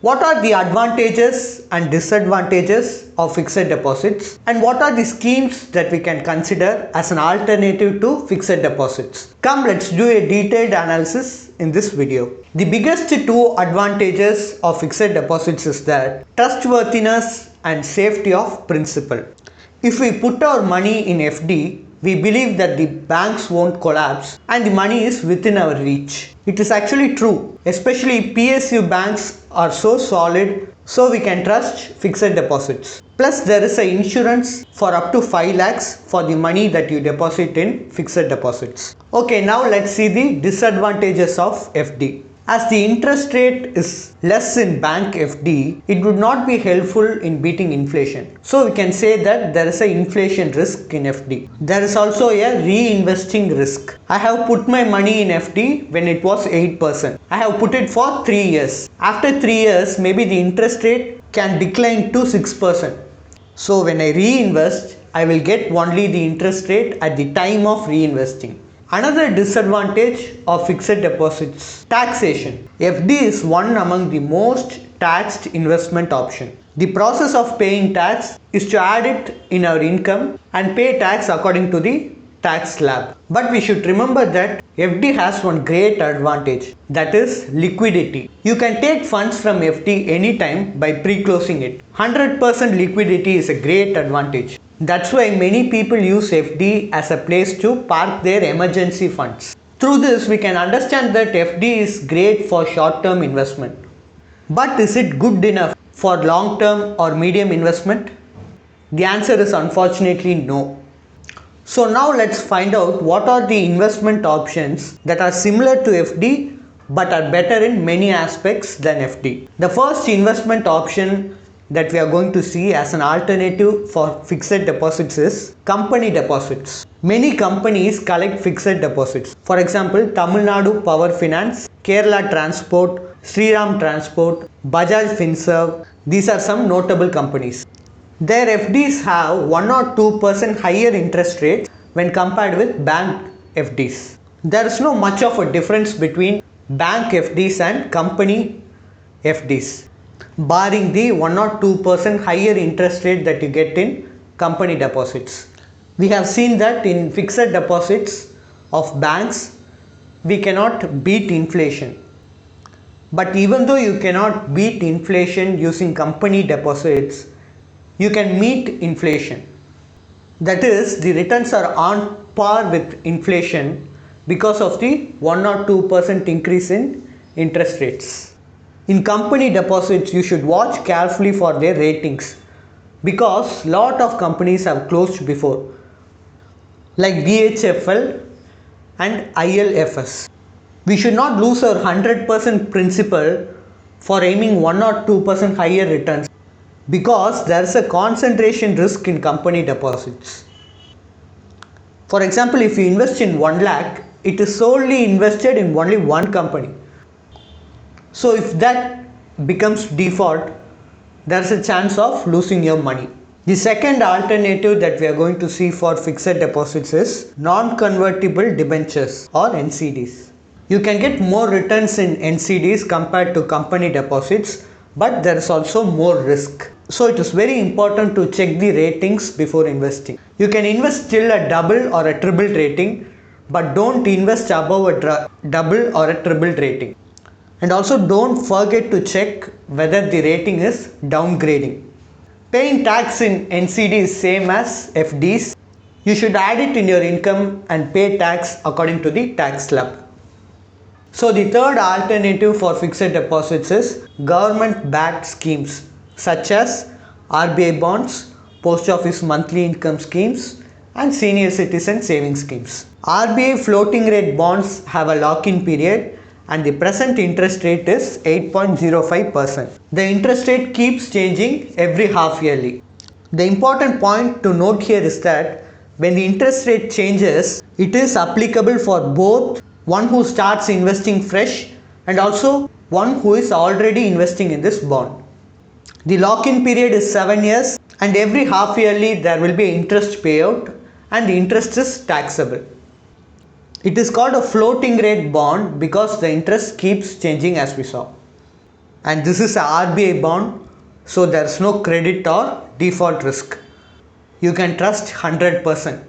What are the advantages and disadvantages of fixed deposits, and what are the schemes that we can consider as an alternative to fixed deposits? Come, let's do a detailed analysis in this video. The biggest two advantages of fixed deposits is that trustworthiness and safety of principal. If we put our money in FD, we believe that the banks won't collapse and the money is within our reach. It is actually true, especially PSU banks are so solid, so we can trust fixed deposits. Plus there is an insurance for up to 5 lakhs for the money that you deposit in fixed deposits. Okay, now let's see the disadvantages of FD. As the interest rate is less in bank FD, it would not be helpful in beating inflation. So we can say that there is an inflation risk in FD. There is also a reinvesting risk. I have put my money in FD when it was 8%. I have put it for 3 years. After 3 years, maybe the interest rate can decline to 6%. So when I reinvest, I will get only the interest rate at the time of reinvesting. Another disadvantage of fixed deposits: taxation. FD is one among the most taxed investment option. The process of paying tax is to add it in our income and pay tax according to the tax slab. But we should remember that FD has one great advantage, that is liquidity. You can take funds from FD anytime by pre-closing it. 100% liquidity is a great advantage. That's why many people use FD as a place to park their emergency funds. Through this, we can understand that FD is great for short-term investment. But is it good enough for long-term or medium investment? The answer is unfortunately no. So now let's find out what are the investment options that are similar to FD but are better in many aspects than FD. The first investment option that we are going to see as an alternative for fixed deposits is company deposits. Many companies collect fixed deposits. For example, Tamil Nadu Power Finance, Kerala Transport, Sriram Transport, Bajaj Finserv. These are some notable companies. Their FDs have 1 or 2% higher interest rates when compared with bank FDs. There is no much of a difference between bank FDs and company FDs, barring the 1 or 2% higher interest rate that you get in company deposits. We have seen that in fixed deposits of banks, we cannot beat inflation. But even though you cannot beat inflation using company deposits, you can meet inflation. That is, the returns are on par with inflation because of the 1 or 2% increase in interest rates. In company deposits, you should watch carefully for their ratings because lot of companies have closed before, like DHFL and ILFS. We should not lose our 100% principal for aiming 1 or 2% higher returns because there is a concentration risk in company deposits. For example, if you invest in 1 lakh, it is solely invested in only one company. So if that becomes default, there is a chance of losing your money. The second alternative that we are going to see for fixed deposits is non-convertible debentures or NCDs. You can get more returns in NCDs compared to company deposits, but there is also more risk. So it is very important to check the ratings before investing. You can invest till a double or a triple rating, but don't invest above a double or a triple rating. And also don't forget to check whether the rating is downgrading. Paying tax in NCD is same as FDs. You should add it in your income and pay tax according to the tax slab. So the third alternative for fixed deposits is government-backed schemes such as RBI bonds, post office monthly income schemes and senior citizen savings schemes. RBI floating rate bonds have a lock-in period and the present interest rate is 8.05%. The interest rate keeps changing every half yearly. The important point to note here is that when the interest rate changes, it is applicable for both one who starts investing fresh and also one who is already investing in this bond. The lock-in period is 7 years and every half yearly there will be interest payout and the interest is taxable. It is called a floating rate bond because the interest keeps changing as we saw. and this is a RBI bond, so there is no credit or default risk. You can trust 100%.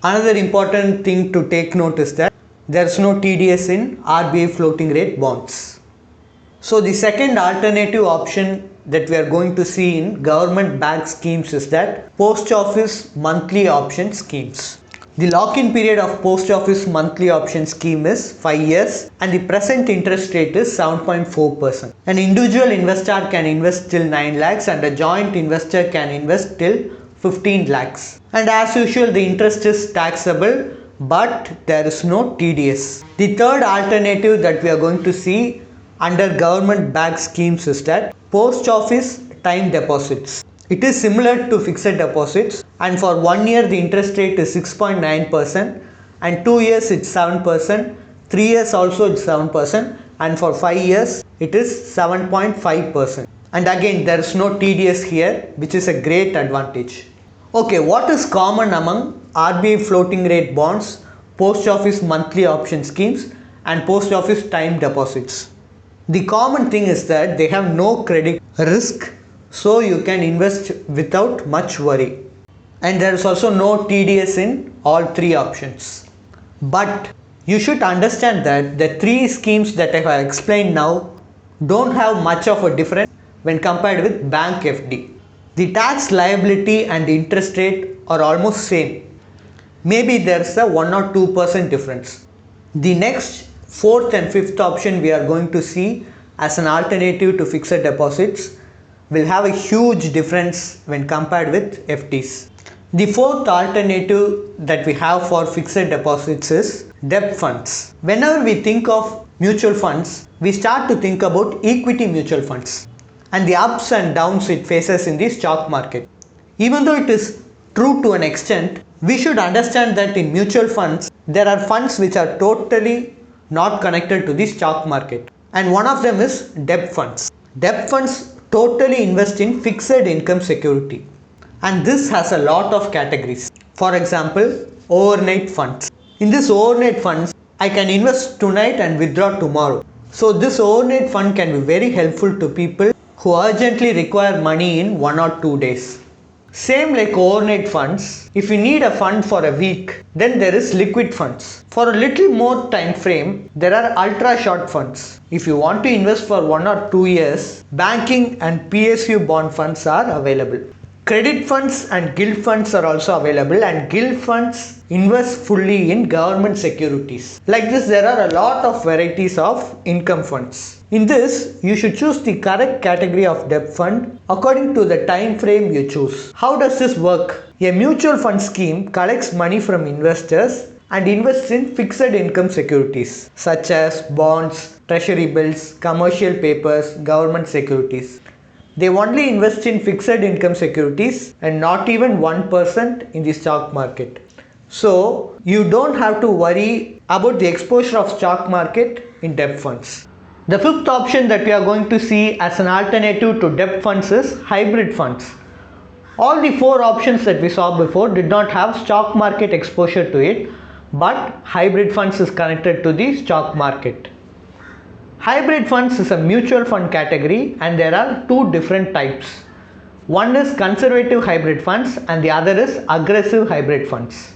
Another important thing to take note is that there is no TDS in RBI floating rate bonds. So the second alternative option that we are going to see in government backed schemes is that post office monthly option schemes. The lock-in period of post office monthly option scheme is 5 years and the present interest rate is 7.4%. An individual investor can invest till 9 lakhs and a joint investor can invest till 15 lakhs. And as usual, the interest is taxable, but there is no TDS. The third alternative that we are going to see under government backed schemes is that post office time deposits. It is similar to fixed deposits, and for 1 year the interest rate is 6.9%, and 2 years it's 7%, 3 years also it's 7%, and for 5 years it is 7.5%. And again there is no TDS here, which is a great advantage. Okay, what is common among RBI floating rate bonds, post office monthly option schemes and post office time deposits? The common thing is that they have no credit risk, so you can invest without much worry. And there is also no TDS in all three options. But you should understand that the three schemes that I have explained now don't have much of a difference when compared with bank FD. The tax liability and the interest rate are almost same. Maybe there is a 1 or 2% difference. The next, fourth and fifth option we are going to see as an alternative to fixed deposits will have a huge difference when compared with FDs. The fourth alternative that we have for fixed deposits is debt funds. Whenever we think of mutual funds, we start to think about equity mutual funds and the ups and downs it faces in the stock market. Even though it is true to an extent, we should understand that in mutual funds, there are funds which are totally not connected to the stock market. And one of them is debt funds. Debt funds totally invest in fixed income security. And this has a lot of categories. For example, overnight funds. In this overnight funds, I can invest tonight and withdraw tomorrow. So this overnight fund can be very helpful to people who urgently require money in 1 or 2 days. Same like overnight funds, if you need a fund for a week, then there is liquid funds. For a little more time frame, there are ultra short funds. If you want to invest for 1 or 2 years, banking and PSU bond funds are available. Credit funds and gilt funds are also available, and gilt funds invest fully in government securities. Like this, there are a lot of varieties of income funds. In this, you should choose the correct category of debt fund according to the time frame you choose. How does this work? A mutual fund scheme collects money from investors and invests in fixed income securities such as bonds, treasury bills, commercial papers, government securities. They only invest in fixed income securities and not even 1% in the stock market. So you don't have to worry about the exposure of stock market in debt funds. The fifth option that we are going to see as an alternative to debt funds is hybrid funds. All the four options that we saw before did not have stock market exposure to it, but hybrid funds is connected to the stock market. Hybrid funds is a mutual fund category and there are two different types. One is conservative hybrid funds and the other is aggressive hybrid funds.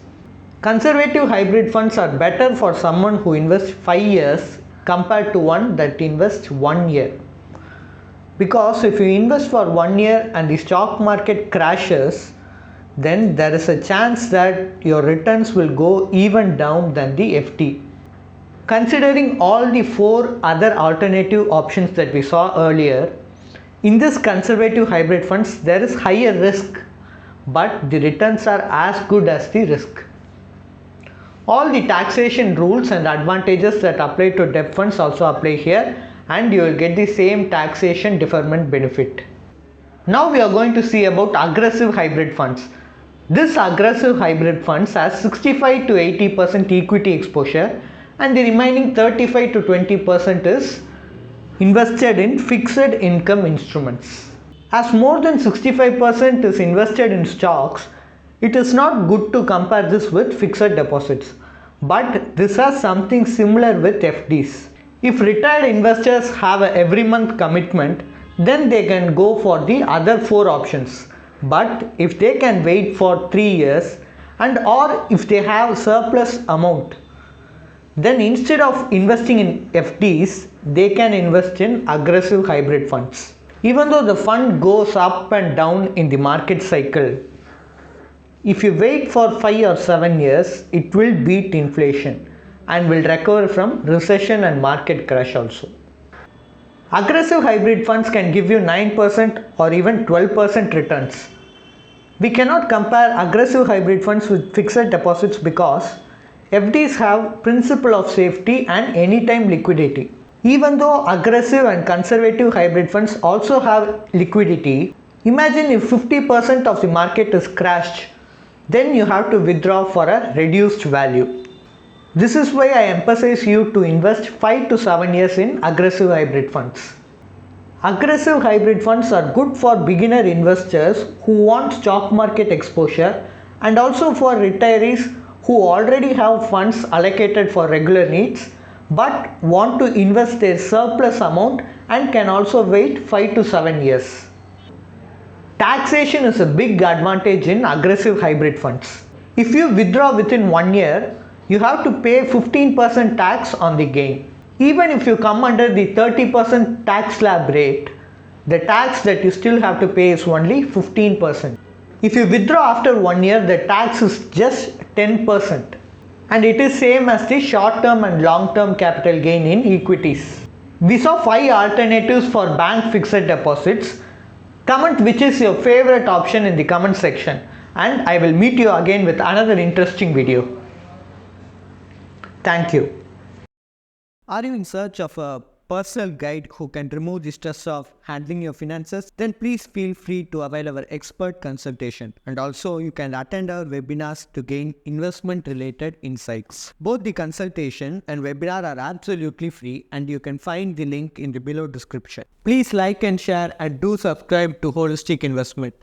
Conservative hybrid funds are better for someone who invests 5 years compared to one that invests 1 year. Because if you invest for 1 year and the stock market crashes, then there is a chance that your returns will go even down than the FD. Considering all the four other alternative options that we saw earlier, in this conservative hybrid funds there is higher risk, but the returns are as good as the risk. All the taxation rules and advantages that apply to debt funds also apply here, and you will get the same taxation deferment benefit. Now we are going to see about aggressive hybrid funds. This aggressive hybrid funds has 65 to 80% equity exposure and the remaining 35 to 20% is invested in fixed income instruments. As more than 65% is invested in stocks, it is not good to compare this with fixed deposits. But this has something similar with FDs. If retired investors have a every month commitment, then they can go for the other 4 options. But if they can wait for 3 years and or if they have surplus amount, then instead of investing in FDs, they can invest in aggressive hybrid funds. Even though the fund goes up and down in the market cycle, if you wait for 5 or 7 years, it will beat inflation and will recover from recession and market crash also. Aggressive hybrid funds can give you 9% or even 12% returns. We cannot compare aggressive hybrid funds with fixed deposits because FDs have principle of safety and anytime liquidity. Even though aggressive and conservative hybrid funds also have liquidity, imagine if 50% of the market is crashed, then you have to withdraw for a reduced value. This is why I emphasize you to invest 5 to 7 years in aggressive hybrid funds. Aggressive hybrid funds are good for beginner investors who want stock market exposure and also for retirees who already have funds allocated for regular needs but want to invest their surplus amount and can also wait 5 to 7 years. Taxation is a big advantage in aggressive hybrid funds. If you withdraw within 1 year, you have to pay 15% tax on the gain. Even if you come under the 30% tax slab rate, the tax that you still have to pay is only 15%. If you withdraw after 1 year, the tax is just 10%. And it is same as the short-term and long-term capital gain in equities. We saw 5 alternatives for bank fixed deposits. Comment which is your favorite option in the comment section and I will meet you again with another interesting video. Thank you. Are you in search of a personal guide who can remove the stress of handling your finances? Then please feel free to avail our expert consultation. And also you can attend our webinars to gain investment related insights. Both the consultation and webinar are absolutely free and you can find the link in the below description. Please like and share and do subscribe to Holistic Investment.